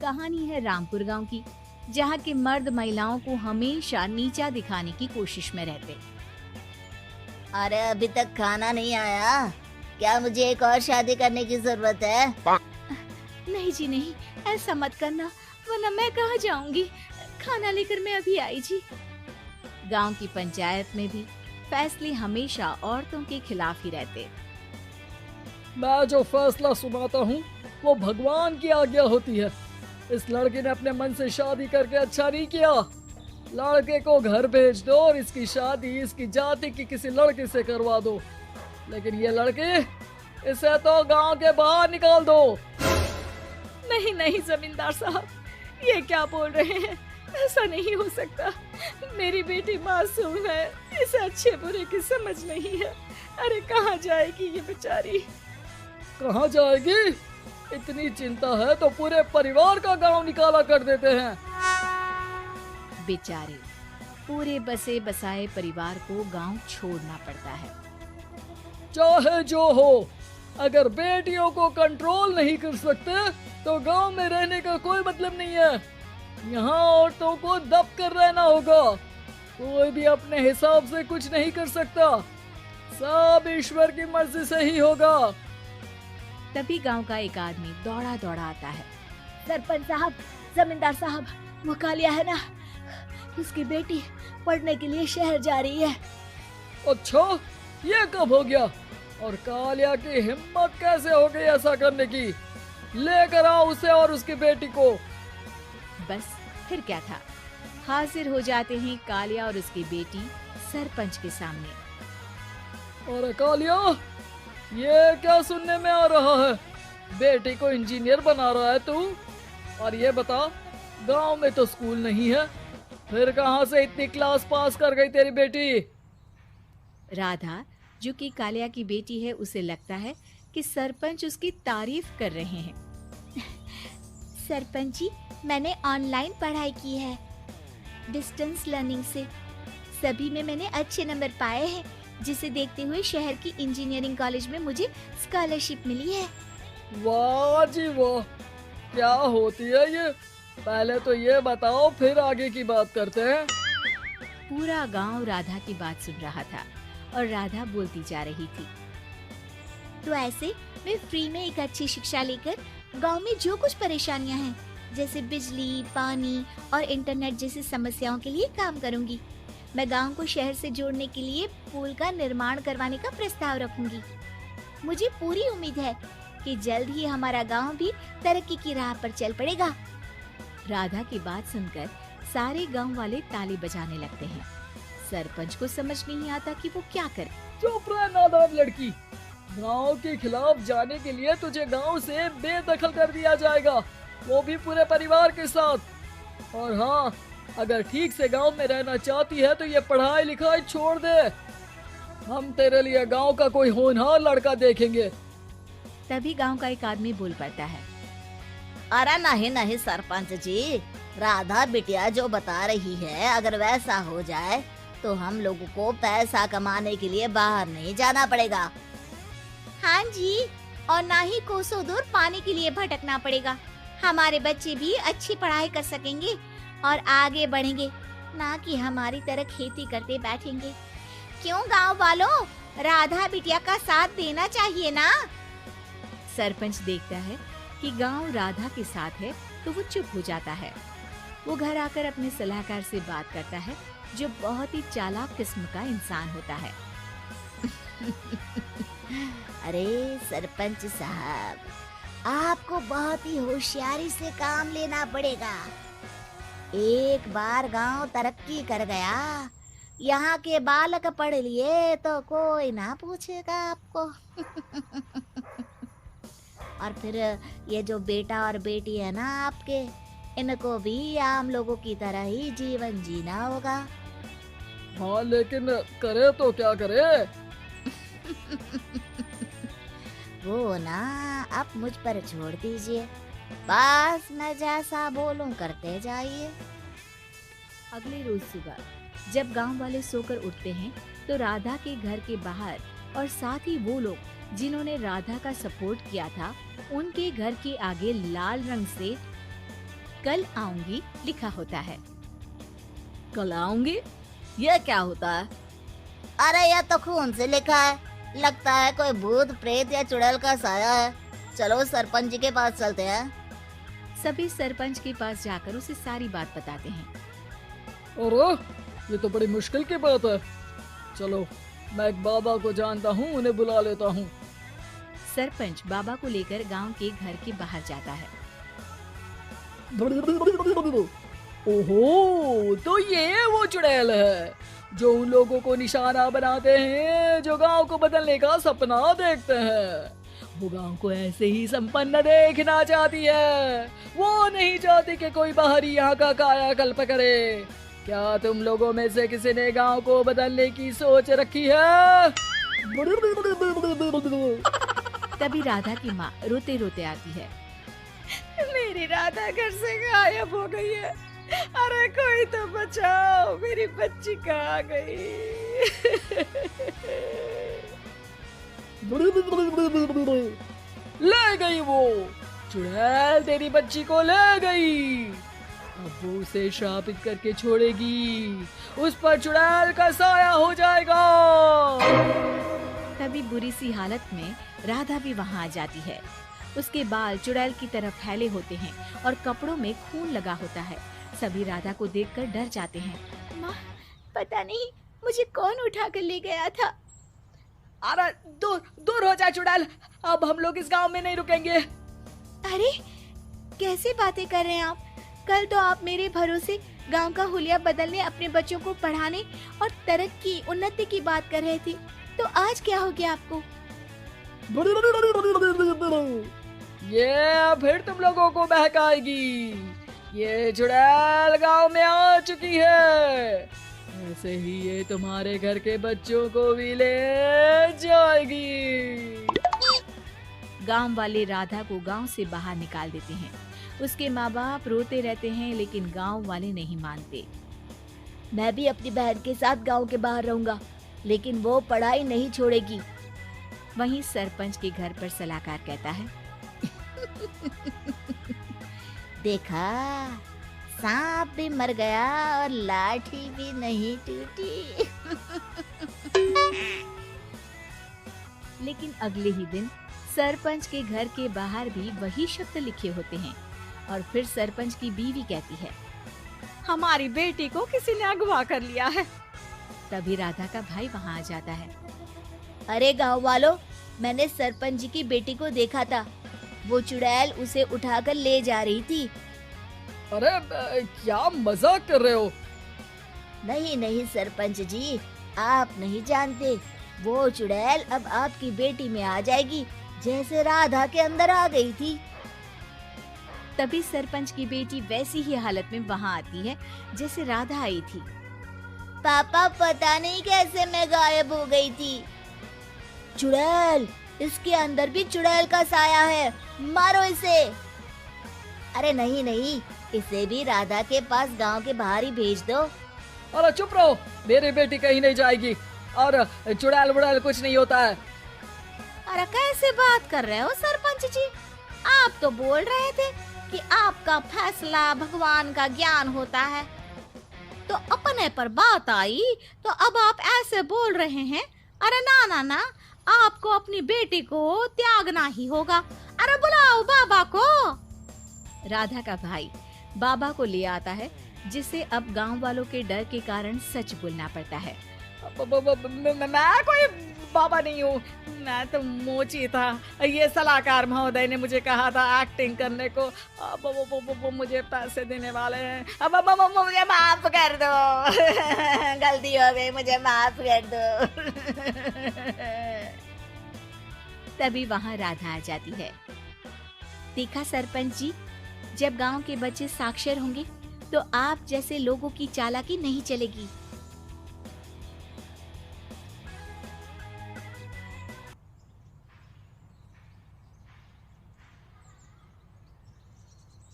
कहानी है रामपुर गांव की, जहां के मर्द महिलाओं को हमेशा नीचा दिखाने की कोशिश में रहते। अरे अभी तक खाना नहीं आया, क्या मुझे एक और शादी करने की जरूरत है? नहीं जी नहीं, ऐसा मत करना, वरना मैं कहाँ जाऊंगी। खाना लेकर मैं अभी आई जी। गांव की पंचायत में भी फैसले हमेशा औरतों के खिलाफ ही रहते। मैं जो फैसला सुनाता हूँ वो भगवान की आज्ञा होती है। इस लड़के ने अपने मन से शादी करके अच्छा नहीं किया। लड़के को घर भेज दो और इसकी शादी इसकी जाति की किसी लड़के से करवा दो, लेकिन ये लड़के, इसे तो गांव के बाहर निकाल दो। नहीं नहीं जमींदार साहब, ये क्या बोल रहे हैं? ऐसा नहीं हो सकता। मेरी बेटी मासूम है, इसे अच्छे बुरे की समझ नहीं है। अरे कहाँ जाएगी ये बेचारी? कहाँ जाएगी? इतनी चिंता है तो पूरे परिवार का गांव निकाला कर देते हैं। बेचारे पूरे बसे बसाए परिवार को गांव छोड़ना पड़ता है। चाहे जो हो, अगर बेटियों को कंट्रोल नहीं कर सकते तो गांव में रहने का कोई मतलब नहीं है। यहाँ औरतों को दब कर रहना होगा। कोई भी अपने हिसाब से कुछ नहीं कर सकता, सब ईश्वर की मर्जी से ही होगा। तभी गांव का एक आदमी दौड़ा दौड़ा आता है। सरपंच साहब, जमींदार साहब, वो कालिया है ना, उसकी बेटी पढ़ने के लिए शहर जा रही है। अच्छा, ये कब हो गया? और कालिया की हिम्मत कैसे हो गई ऐसा करने की? लेकर आओ उसे और उसकी बेटी को। बस फिर क्या था, हाजिर हो जाते हैं कालिया और उसकी बेटी सरपंच के सामने। और कालिया, ये क्या सुनने में आ रहा है? बेटी को इंजीनियर बना रहा है तू? और ये बता, गांव में तो स्कूल नहीं है, फिर कहां से इतनी क्लास पास कर गई तेरी बेटी? राधा, जो कि कालिया की बेटी है, उसे लगता है कि सरपंच उसकी तारीफ कर रहे हैं। सरपंच जी, मैंने ऑनलाइन पढ़ाई की है, डिस्टेंस लर्निंग से। सभी में मैंने अच्छे नंबर पाए हैं, जिसे देखते हुए शहर की इंजीनियरिंग कॉलेज में मुझे स्कॉलरशिप मिली है। वाह जी वाह, क्या होती है ये? पहले तो ये बताओ, फिर आगे की बात करते हैं। पूरा गांव राधा की बात सुन रहा था और राधा बोलती जा रही थी। तो ऐसे मैं फ्री में एक अच्छी शिक्षा लेकर गांव में जो कुछ परेशानियां हैं, जैसे बिजली, पानी और इंटरनेट जैसी समस्याओं के लिए काम करूंगी। मैं गांव को शहर से जोड़ने के लिए पुल का निर्माण करवाने का प्रस्ताव रखूंगी। मुझे पूरी उम्मीद है कि जल्द ही हमारा गांव भी तरक्की की राह पर चल पड़ेगा। राधा की बात सुनकर सारे गांव वाले ताली बजाने लगते हैं। सरपंच को समझ नहीं आता कि वो क्या करे। चुप रह नादान लड़की, गांव के खिलाफ जाने के लिए तुझे गांव से बेदखल कर दिया जाएगा, वो भी पूरे परिवार के साथ। और हाँ, अगर ठीक से गांव में रहना चाहती है तो ये पढ़ाई लिखाई छोड़ दे। हम तेरे लिए गांव का कोई होनहार लड़का देखेंगे। तभी गांव का एक आदमी बोल पड़ता है। अरे नहीं नहीं सरपंच जी, राधा बिटिया जो बता रही है, अगर वैसा हो जाए तो हम लोगों को पैसा कमाने के लिए बाहर नहीं जाना पड़ेगा। हाँ जी, और ना ही कोसों दूर पानी के लिए भटकना पड़ेगा। हमारे बच्चे भी अच्छी पढ़ाई कर सकेंगे और आगे बढ़ेंगे, ना कि हमारी तरह खेती करते बैठेंगे। क्यों गांव वालों, राधा बिटिया का साथ देना चाहिए ना। सरपंच देखता है कि गांव राधा के साथ है तो वो चुप हो जाता है। वो घर आकर अपने सलाहकार से बात करता है, जो बहुत ही चालाक किस्म का इंसान होता है। अरे सरपंच साहब, आपको बहुत ही होशियारी से काम लेना पड़ेगा। एक बार गांव तरक्की कर गया, यहाँ के बालक पढ़ लिए तो कोई ना पूछेगा आपको। और फिर ये जो बेटा और बेटी है ना आपके, इनको भी आम लोगों की तरह ही जीवन जीना होगा। हाँ, लेकिन करे तो क्या करे? वो ना आप मुझ पर छोड़ दीजिए, बस मैं जैसा बोलूं करते जाइए। अगले रोज सुबह जब गांव वाले सोकर उठते हैं तो राधा के घर के बाहर और साथ ही वो लोग जिन्होंने राधा का सपोर्ट किया था, उनके घर के आगे लाल रंग से कल आऊंगी लिखा होता है। कल आऊंगी, ये क्या होता है? अरे यह तो खून से लिखा है, लगता है कोई भूत प्रेत या चुड़ैल का साया है। चलो सरपंच जी के पास चलते हैं। सभी सरपंच के पास जाकर उसे सारी बात बताते हैं। अरे ये तो बड़ी मुश्किल की बात है। चलो मैं एक बाबा को जानता हूँ, उन्हें बुला लेता हूँ। सरपंच बाबा को लेकर गांव के घर के बाहर जाता है। ओहो, तो ये वो चुड़ैल है जो उन लोगों को निशाना बनाते हैं जो गांव को बदलने का सपना देखते हैं। वो गांव को ऐसे ही संपन्न देखना चाहती है। वो नहीं चाहती कि कोई बाहरी यहाँ का कायाकल्प करे। क्या तुम लोगों में से किसी ने गांव को बदलने की सोच रखी है? तभी राधा की माँ रोते रोते आती है। मेरी राधा घर से गायब हो गई है। अरे कोई तो बचाओ, मेरी बच्ची कहाँ गई? ले गई वो चुड़ैल, तेरी बच्ची को ले गई। अब वो उसे श्रापित करके छोड़ेगी, उस पर चुड़ैल का साया हो जाएगा। तभी बुरी सी हालत में राधा भी वहाँ आ जाती है। उसके बाल चुड़ैल की तरफ फैले होते हैं और कपड़ों में खून लगा होता है। सभी राधा को देखकर डर जाते हैं। माँ, पता नहीं मुझे कौन उठा कर ले गया था। अरे दूर दूर हो जा चुड़ैल, अब हम लोग इस गांव में नहीं रुकेंगे। अरे कैसे बातें कर रहे हैं आप? कल तो आप मेरे भरोसे गांव का हुलिया बदलने, अपने बच्चों को पढ़ाने और तरक्की उन्नति की बात कर रहे थे, तो आज क्या हो गया आपको? ये फिर तुम लोगों को बहकाएगी। ये चुड़ैल गांव में आ चुकी है, ऐसे ही ये तुम्हारे घर के बच्चों को भी ले जाएगी। गांव वाले राधा को गांव से बाहर निकाल देते हैं। उसके माँ बाप रोते रहते हैं लेकिन गांव वाले नहीं मानते। मैं भी अपनी बहन के साथ गांव के बाहर रहूंगा, लेकिन वो पढ़ाई नहीं छोड़ेगी। वहीं सरपंच के घर पर सलाहकार कहता है। देखा, सांप भी मर गया और लाठी भी नहीं टूटी। लेकिन अगले ही दिन सरपंच के घर के बाहर भी वही शब्द लिखे होते हैं और फिर सरपंच की बीवी कहती है, हमारी बेटी को किसी ने अगवा कर लिया है। तभी राधा का भाई वहाँ आ जाता है। अरे गांव वालों, मैंने सरपंच जी की बेटी को देखा था। वो चुड़ैल उसे उठाकर ले जा रही थी। अरे क्या मजाक कर रहे हो? नहीं नहीं सरपंच जी, आप नहीं जानते। वो चुड़ैल अब आपकी बेटी में आ जाएगी, जैसे राधा के अंदर आ गई थी। तभी सरपंच की बेटी वैसी ही हालत में वहाँ आती है जैसे राधा आई थी। पापा, पता नहीं कैसे मैं गायब हो गई थी। चुड़ैल, इसके अंदर भी चुड़ैल का साया है, मारो इसे। अरे नहीं नहीं, इसे भी राधा के पास गांव के बाहर ही भेज दो। अरे चुप रहो, मेरी बेटी कहीं नहीं जाएगी और चुड़ैल वुड़ैल कुछ नहीं होता है। अरे कैसे बात कर रहे हो सरपंच जी? आप तो बोल रहे थे कि आपका फैसला भगवान का ज्ञान होता है, तो अपने पर बात आई तो अब आप ऐसे बोल रहे हैं। अरे ना ना ना, आपको अपनी बेटी को त्यागना ही होगा। अरे बुलाओ बाबा को। राधा का भाई बाबा को ले आता है, जिसे अब गांव वालों के डर के कारण सच बोलना पड़ता है। मैं कोई बाबा नहीं हूँ, मैं तो मोची था। ये सलाहकार महोदय ने मुझे कहा था एक्टिंग करने को। अब मुझे पैसे देने वाले हैं। अब मुझे माफ कर दो। गलती हो गई, मुझे माफ कर दो। तभी वहाँ राधा आ जाती है। देखा सरपंच जी, जब गांव के बच्चे साक्षर होंगे तो आप जैसे लोगों की चालाकी नहीं चलेगी।